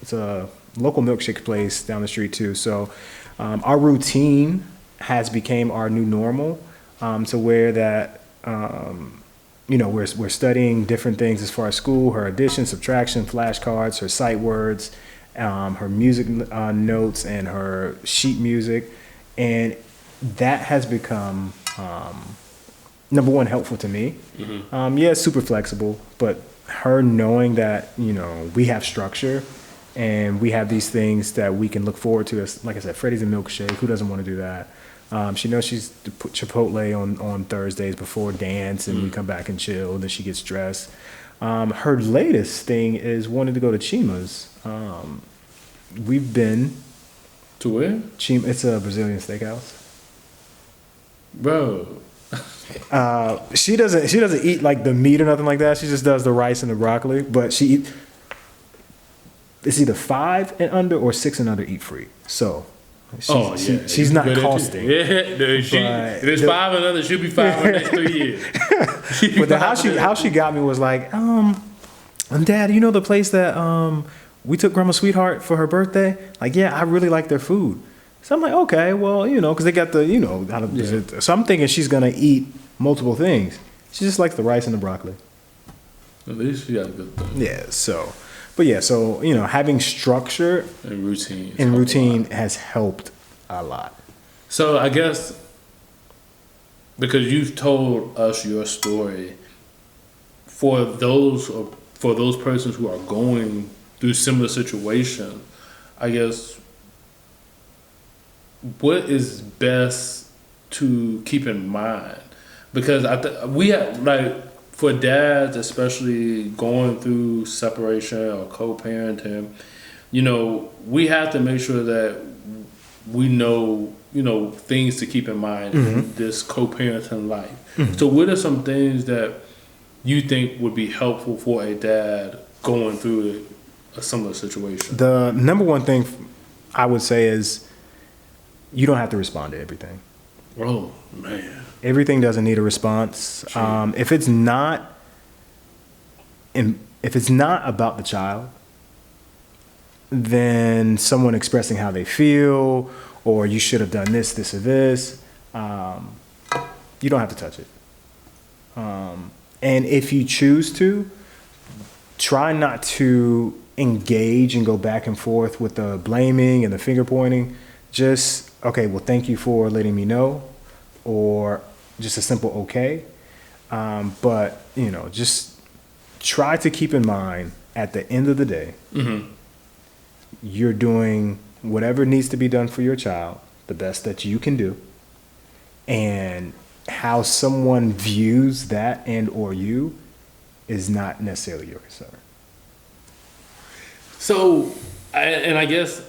It's a local milkshake place down the street too. So our routine has become our new normal. To where that we're studying different things as far as school, her addition, subtraction, flashcards, her sight words, her music notes, and her sheet music, and that has become number one, helpful to me. It's super flexible, but her knowing that we have structure and we have these things that we can look forward to, as like I said, Freddy's a milkshake. Who doesn't want to do that? She knows she's to put Chipotle on Thursdays before dance, and we come back and chill. Then she gets dressed. Her latest thing is wanting to go to Chima's. We've been to where? Chima. It's a Brazilian steakhouse. Bro. She doesn't eat like the meat or nothing like that. She just does the rice and the broccoli. But it's either 5 and under or 6 and under eat free. So. She's not costing. Yeah, if it's 5 and under, she'll be 5 for the next 3 years. But how she got me was like, Dad, you know the place that we took Grandma Sweetheart for her birthday? Like, yeah, I really like their food. So I'm like, okay, well, because they got the, so I'm thinking she's gonna eat multiple things. She just likes the rice and the broccoli. At least she got a good thing. Yeah, so. But yeah, so having structure and routine has helped a lot. So I guess because you've told us your story, for those persons who are going through similar situation, I guess what is best to keep in mind? Because we have for dads, especially going through separation or co-parenting, we have to make sure that we know, things to keep in mind in this co-parenting life. So what are some things that you think would be helpful for a dad going through a similar situation? The number one thing I would say is you don't have to respond to everything. Oh, man. Everything doesn't need a response. If it's not about the child, then someone expressing how they feel, or you should have done this, or this, you don't have to touch it. And if you choose to, try not to engage and go back and forth with the blaming and the finger pointing. Just, okay, well, thank you for letting me know, or just a simple okay. But, just try to keep in mind at the end of the day, you're doing whatever needs to be done for your child, the best that you can do. And how someone views that and or you is not necessarily your concern. So, I guess,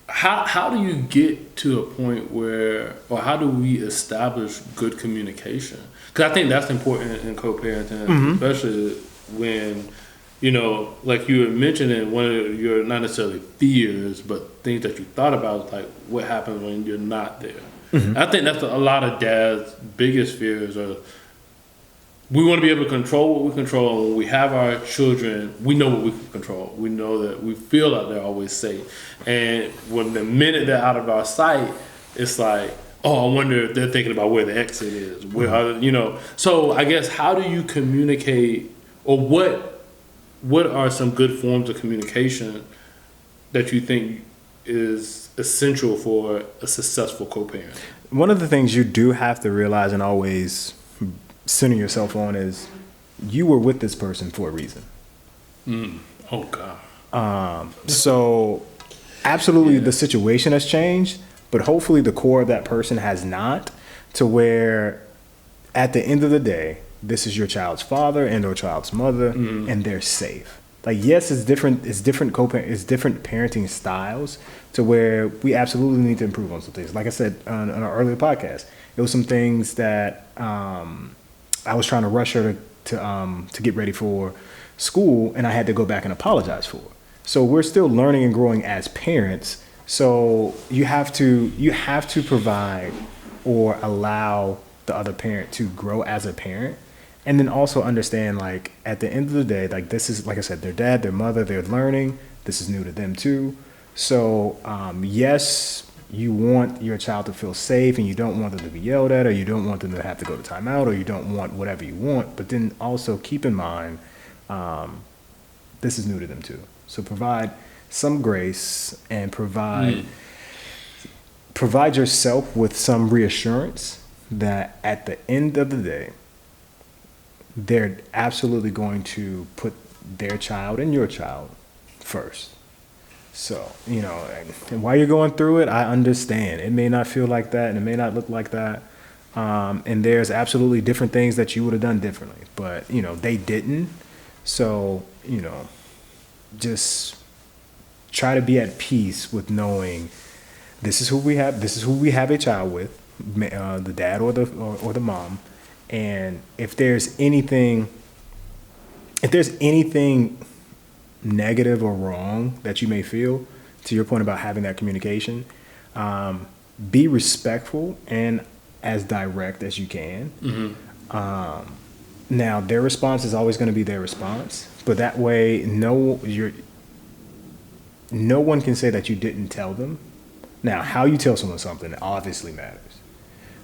how do you get to a point where, or how do we establish good communication? Because I think that's important in co-parenting, especially when, like you were mentioning, one of your, not necessarily fears, but things that you thought about, like what happens when you're not there. I think that's a lot of dads' biggest fears are, we want to be able to control what we control. And when we have our children, we know what we can control. We know that we feel like they're always safe. And when the minute they're out of our sight, it's like, oh, I wonder if they're thinking about where the exit is. Where, So I guess, how do you communicate, or what are some good forms of communication that you think is essential for a successful co-parent? One of the things you do have to realize and always center yourself on is you were with this person for a reason. Oh, God. So absolutely the situation has changed, but hopefully the core of that person has not, to where at the end of the day, this is your child's father and or child's mother, and they're safe. like, yes, it's different. It's different it's different parenting styles to where we absolutely need to improve on some things. Like I said on our earlier podcast, it was some things that I was trying to rush her to get ready for school, and I had to go back and apologize for. So we're still learning and growing as parents. So you have to provide or allow the other parent to grow as a parent, and then also understand, like, at the end of the day, like, this is, like I said, their dad, their mother, they're learning. This is new to them too. So yes, you want your child to feel safe, and you don't want them to be yelled at, or you don't want them to have to go to timeout, or you don't want whatever you want. But then also keep in mind, this is new to them too. So provide some grace and provide yourself with some reassurance that at the end of the day, they're absolutely going to put their child and your child first. So, you know, and while you're going through it, I understand. It may not feel like that, and it may not look like that. And there's absolutely different things that you would have done differently. But, you know, they didn't. So, you know, just try to be at peace with knowing this is who we have a child with, the dad or the mom. And if there's anything negative or wrong that you may feel, to your point about having that communication, be respectful and as direct as you can. Mm-hmm. Now, their response is always going to be their response, but that way, no one can say that you didn't tell them. Now, how you tell someone something obviously matters.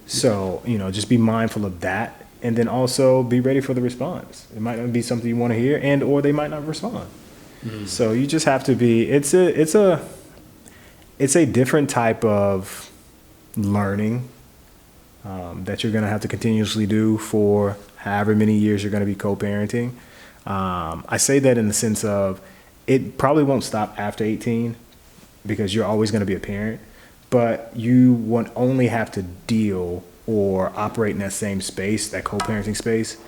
So, you know, just be mindful of that, and then also be ready for the response. It might not be something you want to hear, and or they might not respond. Mm. So you just have to be. It's a different type of learning that you're going to have to continuously do for however many years you're going to be co-parenting. I say that in the sense of it probably won't stop after 18 because you're always going to be a parent, but you won't only have to deal or operate in that same space, that co-parenting space,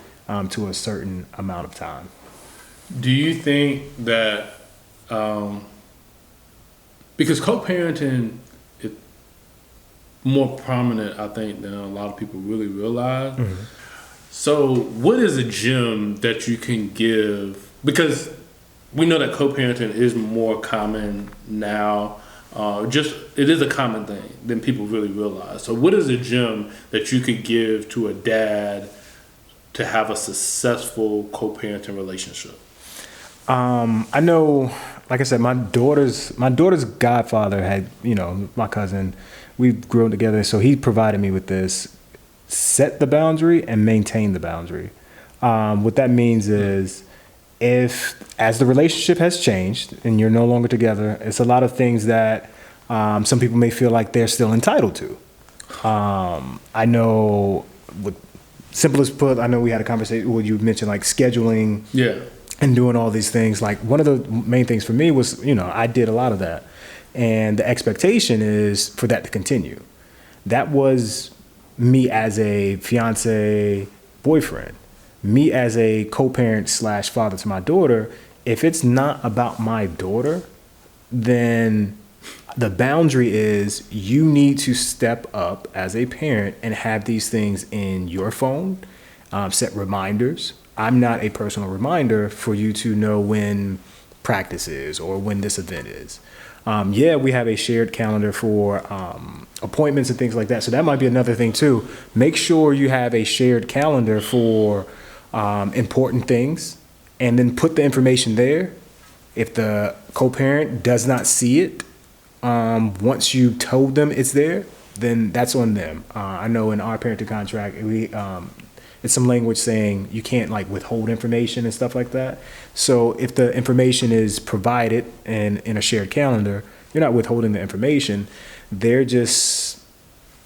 to a certain amount of time. Do you think that, because co-parenting is more prominent, I think, than a lot of people really realize. Mm-hmm. So what is a gem that you can give? Because we know that co-parenting is more common now. It is a common thing than people really realize. So what is a gem that you could give to a dad to have a successful co-parenting relationship? I know, like I said, my daughter's godfather had, you know, my cousin, we've grown together. So he provided me with this: set the boundary and maintain the boundary. What that means is, as the relationship has changed and you're no longer together, it's a lot of things that some people may feel like they're still entitled to. I know, simplest put, I know we had a conversation where you mentioned like scheduling. Yeah. And doing all these things. Like, one of the main things for me was, you know, I did a lot of that. And the expectation is for that to continue. That was me as a fiance, boyfriend. Me as a co-parent / father to my daughter. If it's not about my daughter, then the boundary is you need to step up as a parent and have these things in your phone, set reminders. I'm not a personal reminder for you to know when practice is or when this event is. We have a shared calendar for appointments and things like that. So that might be another thing too. Make sure you have a shared calendar for important things, and then put the information there. If the co-parent does not see it, once you told them it's there, then that's on them. I know in our parenting contract, it's some language saying you can't like withhold information and stuff like that. So if the information is provided and in a shared calendar, you're not withholding the information. They're just,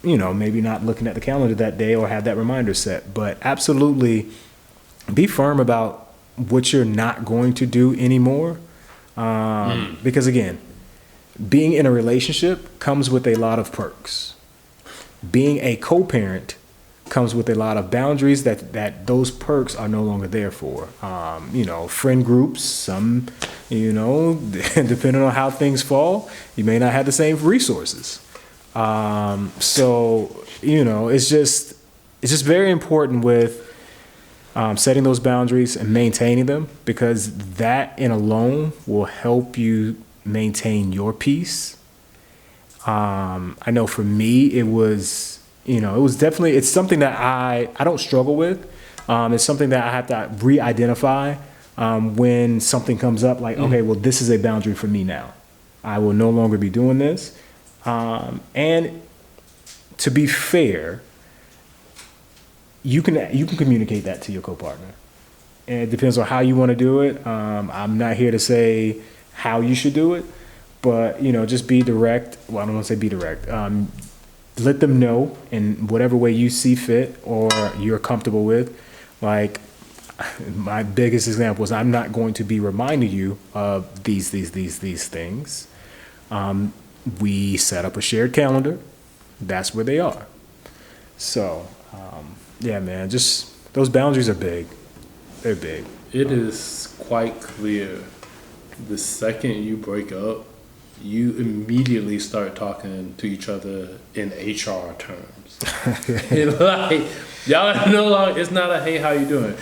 you know, maybe not looking at the calendar that day or have that reminder set. But absolutely be firm about what you're not going to do anymore. Because again, being in a relationship comes with a lot of perks. Being a co-parent comes with a lot of boundaries that those perks are no longer there for. Friend groups, some, depending on how things fall, you may not have the same resources. It's just very important with setting those boundaries and maintaining them, because that in alone will help you maintain your peace. I know for me, it was definitely, it's something that I don't struggle with. It's something that I have to re-identify when something comes up like, okay, well, this is a boundary for me now. I will no longer be doing this. And to be fair, you can communicate that to your co-partner. And it depends on how you want to do it. I'm not here to say how you should do it, but, just be direct. Well, I don't want to say be direct. Let them know in whatever way you see fit or you're comfortable with. Like, my biggest example is I'm not going to be reminding you of these things. We set up a shared calendar. That's where they are. So, yeah, man, just those boundaries are big. They're big. It is quite clear the second you break up, you immediately start talking to each other in HR terms. Like, y'all no longer, it's not a, hey, how you doing?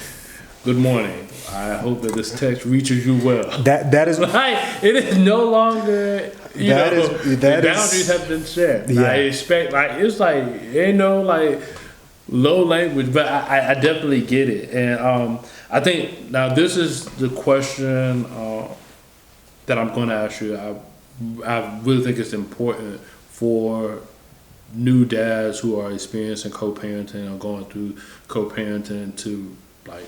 Good morning. I hope that this text reaches you well. That is like, it is no longer, the boundaries have been set. Yeah. I expect, it's like, ain't no like low language, but I definitely get it. And I think now this is the question that I'm going to ask you. I really think it's important for new dads who are experiencing co-parenting or going through co-parenting to like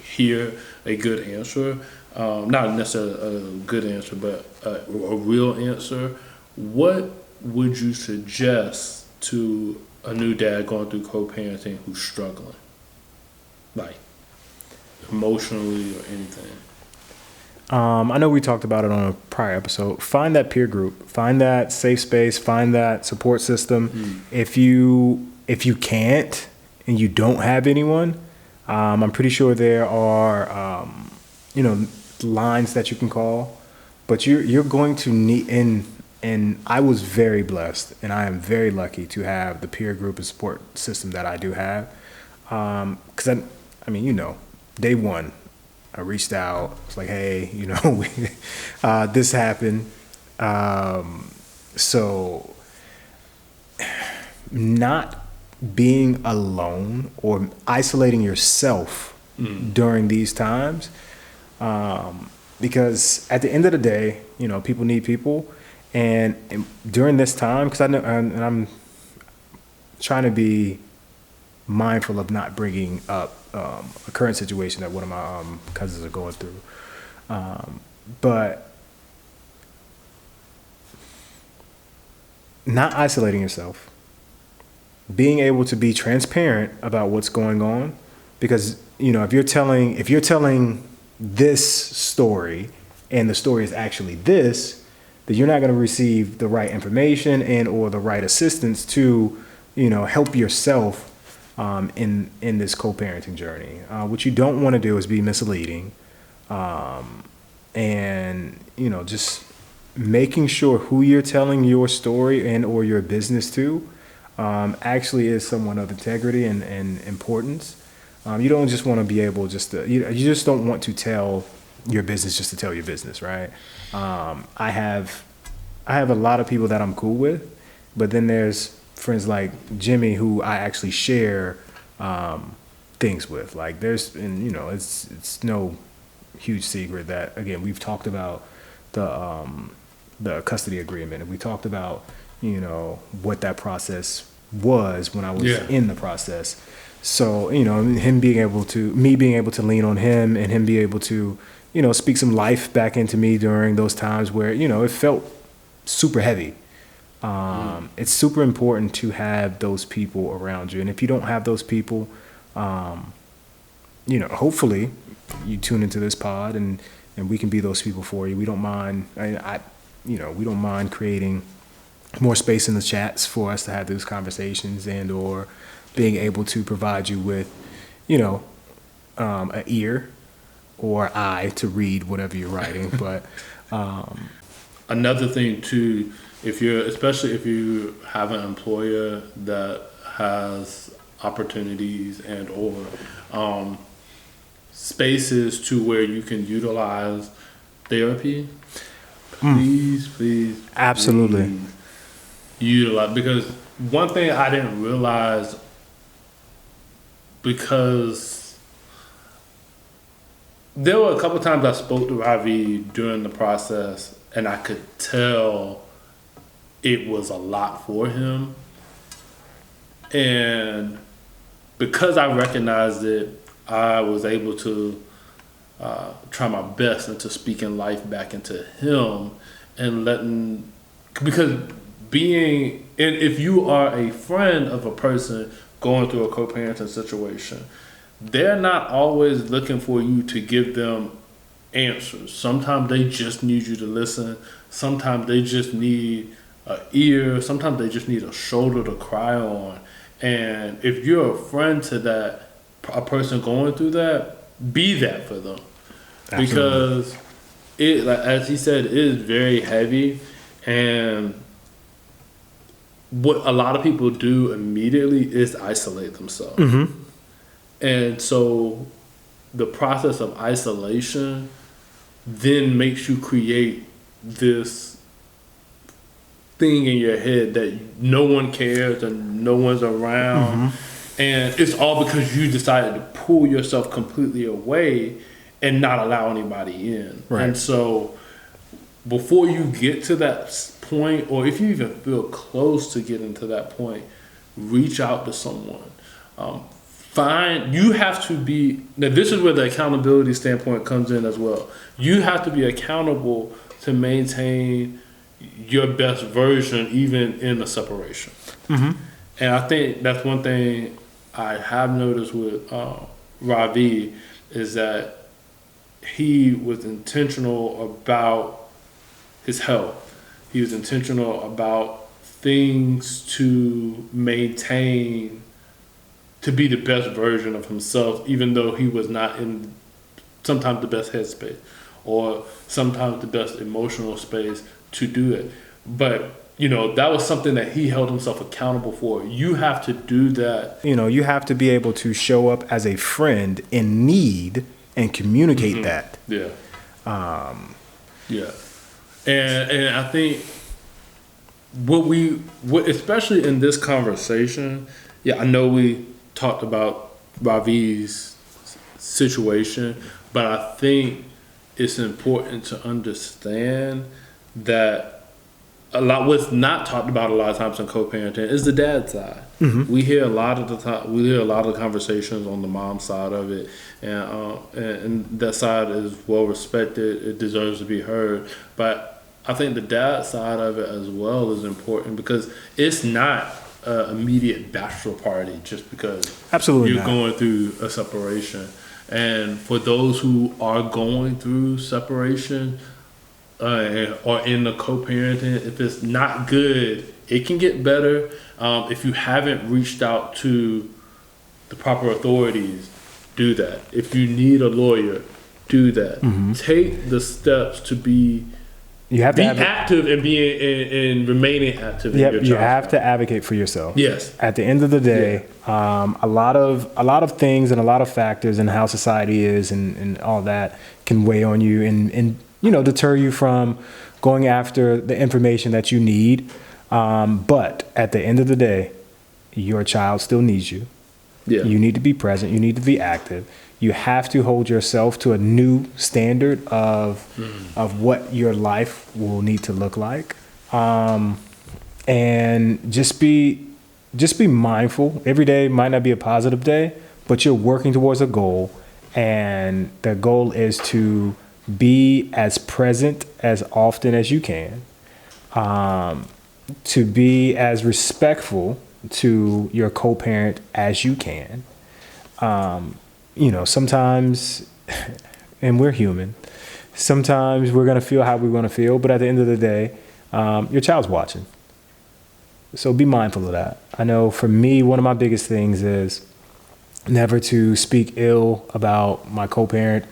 hear a good answer, not necessarily a good answer, but a real answer. What would you suggest to a new dad going through co-parenting who's struggling, like emotionally or anything? I know we talked about it on a prior episode. Find that peer group, find that safe space, find that support system. If you can't and you don't have anyone, I'm pretty sure there are lines that you can call, but you're going to need, and I was very blessed and I am very lucky to have the peer group and support system that I do have. Because day one, I reached out. It's like, hey, this happened. So not being alone or isolating yourself during these times, because at the end of the day, people need people, and during this time, because I know, and I'm trying to be mindful of not bringing up a current situation that one of my cousins are going through, but not isolating yourself, being able to be transparent about what's going on, because if you're telling this story and the story is actually this, then you're not going to receive the right information and or the right assistance to help yourself in this co-parenting journey. What you don't want to do is be misleading, and just making sure who you're telling your story and or your business to actually is someone of integrity and importance. You don't just want to be able you just don't want to tell your business just to tell your business, right? I have a lot of people that I'm cool with, but then there's friends like Jimmy who I actually share things with. Like it's no huge secret that, again, we've talked about the custody agreement, and we talked about what that process was when I was in the process. So me being able to lean on him, and him being able to speak some life back into me during those times where it felt super heavy. It's super important to have those people around you, and if you don't have those people, hopefully you tune into this pod and we can be those people for you. We don't mind. We don't mind creating more space in the chats for us to have those conversations and or being able to provide you with, an ear or eye to read whatever you're writing. But another thing too, especially if you have an employer that has opportunities and or spaces to where you can utilize therapy, please, absolutely, please utilize. Because one thing I didn't realize, because there were a couple times I spoke to Ravee during the process, and I could tell it was a lot for him. And because I recognized it, I was able to try my best into speaking life back into him and because if you are a friend of a person going through a co-parenting situation, they're not always looking for you to give them answers. Sometimes they just need you to listen. Sometimes they just need an ear. Sometimes they just need a shoulder to cry on. And if you're a friend to a person going through that, be that for them. Absolutely. Because it, like, as he said, it is very heavy. And what a lot of people do immediately is isolate themselves. Mm-hmm. And so the process of isolation then makes you create this thing in your head that no one cares and no one's around. Mm-hmm. And it's all because you decided to pull yourself completely away and not allow anybody in. Right. And so before you get to that point, or if you even feel close to getting to that point, reach out to someone. You have to be, now this is where the accountability standpoint comes in as well. You have to be accountable to maintain your best version even in a separation. Mm-hmm. And I think that's one thing I have noticed with Ravee is that he was intentional about his health. He was intentional about things to maintain, to be the best version of himself, even though he was not in sometimes the best headspace or sometimes the best emotional space to do it. But, that was something that he held himself accountable for. You have to do that. You have to be able to show up as a friend in need and communicate mm-hmm. that. Yeah. Yeah. And I think what especially in this conversation, I know we talked about Ravee's situation, but I think it's important to understand that what's not talked about a lot of times in co-parenting is the dad side. Mm-hmm. We hear a lot of the conversations on the mom side of it, and that side is well respected. It deserves to be heard, but I think the dad side of it as well is important because it's not an immediate bachelor party just because absolutely you're going through a separation. And for those who are going through separation or in the co-parenting, if it's not good, it can get better. If you haven't reached out to the proper authorities, do that. If you need a lawyer, do that. Mm-hmm. Take the steps to be active and and remaining active. Yep, you have to advocate for yourself. Yes. At the end of the day, a lot of things and a lot of factors in how society is and all that can weigh on you and deter you from going after the information that you need. But at the end of the day, your child still needs you. Yeah. You need to be present. You need to be active. You have to hold yourself to a new standard of what your life will need to look like. And just be mindful. Every day might not be a positive day, but you're working towards a goal. And the goal is to be as present as often as you can, to be as respectful to your co-parent as you can. Sometimes, and we're human, sometimes we're going to feel how we want to feel, but at the end of the day, your child's watching. So be mindful of that. I know for me, one of my biggest things is never to speak ill about my co-parent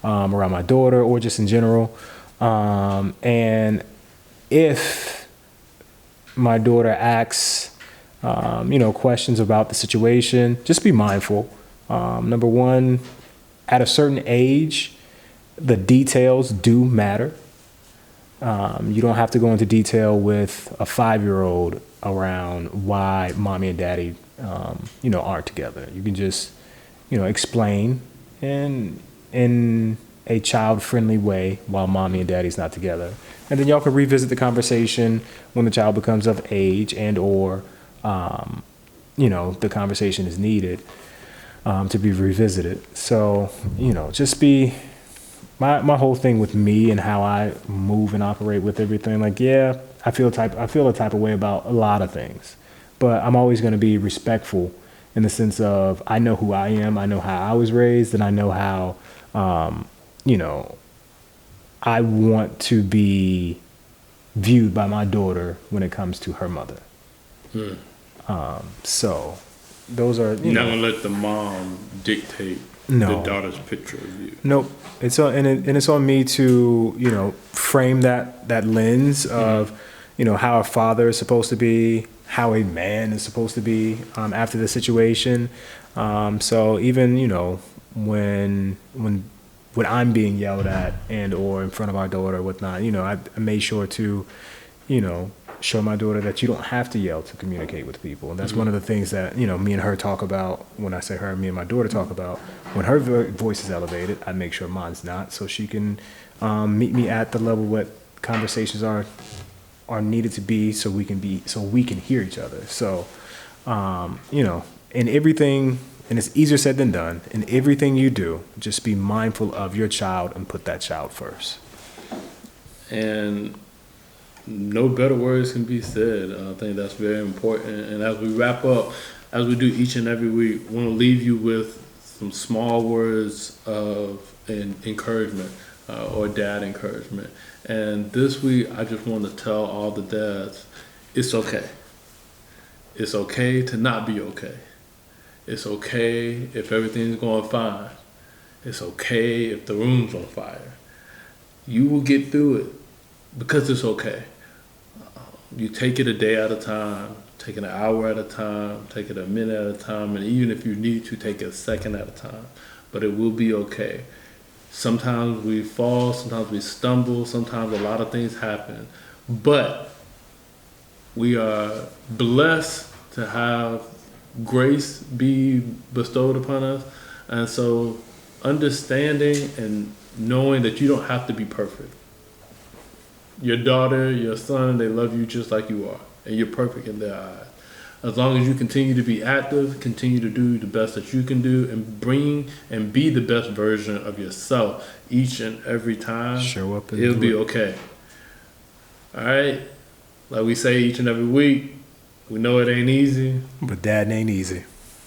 around my daughter or just in general. And if my daughter asks, questions about the situation, just be mindful. Number one, at a certain age, the details do matter. You don't have to go into detail with a 5-year-old around why mommy and daddy, aren't together. You can just, explain in a child-friendly way while mommy and daddy's not together. And then y'all can revisit the conversation when the child becomes of age and or, the conversation is needed to be revisited. So, just be... My whole thing with me and how I move and operate with everything, I feel a type of way about a lot of things, but I'm always going to be respectful in the sense of I know who I am, I know how I was raised, and I know how, I want to be viewed by my daughter when it comes to her mother. So those are you're not gonna let the mom dictate no. the daughter's picture of you. Nope. It's on me to, frame that lens of, how a father is supposed to be, how a man is supposed to be after the situation. So even, when I'm being yelled at and or in front of our daughter or whatnot, I made sure to, show my daughter that you don't have to yell to communicate with people. And that's one of the things that, me and her talk about. When I say her, me and my daughter talk about. When her voice is elevated, I make sure mine's not, so she can meet me at the level what conversations are needed to be, so we can hear each other. So, in everything, and it's easier said than done, in everything you do, just be mindful of your child and put that child first. And no better words can be said. I think that's very important. And as we wrap up, as we do each and every week, I want to leave you with some small words of encouragement or dad encouragement. And this week, I just want to tell all the dads, it's okay. It's okay to not be okay. It's okay if everything's going fine. It's okay if the room's on fire. You will get through it because it's okay. You take it a day at a time, take it an hour at a time, take it a minute at a time, and even if you need to, take it a second at a time. But it will be okay. Sometimes we fall, sometimes we stumble, sometimes a lot of things happen. But we are blessed to have grace be bestowed upon us. And so understanding and knowing that you don't have to be perfect. Your daughter, your son, they love you just like you are, and you're perfect in their eyes. As long as you continue to be active, continue to do the best that you can do, and bring and be the best version of yourself each and every time, show up and it'll be okay. All right? Like we say each and every week, we know it ain't easy. But Daddin' Ain't easy.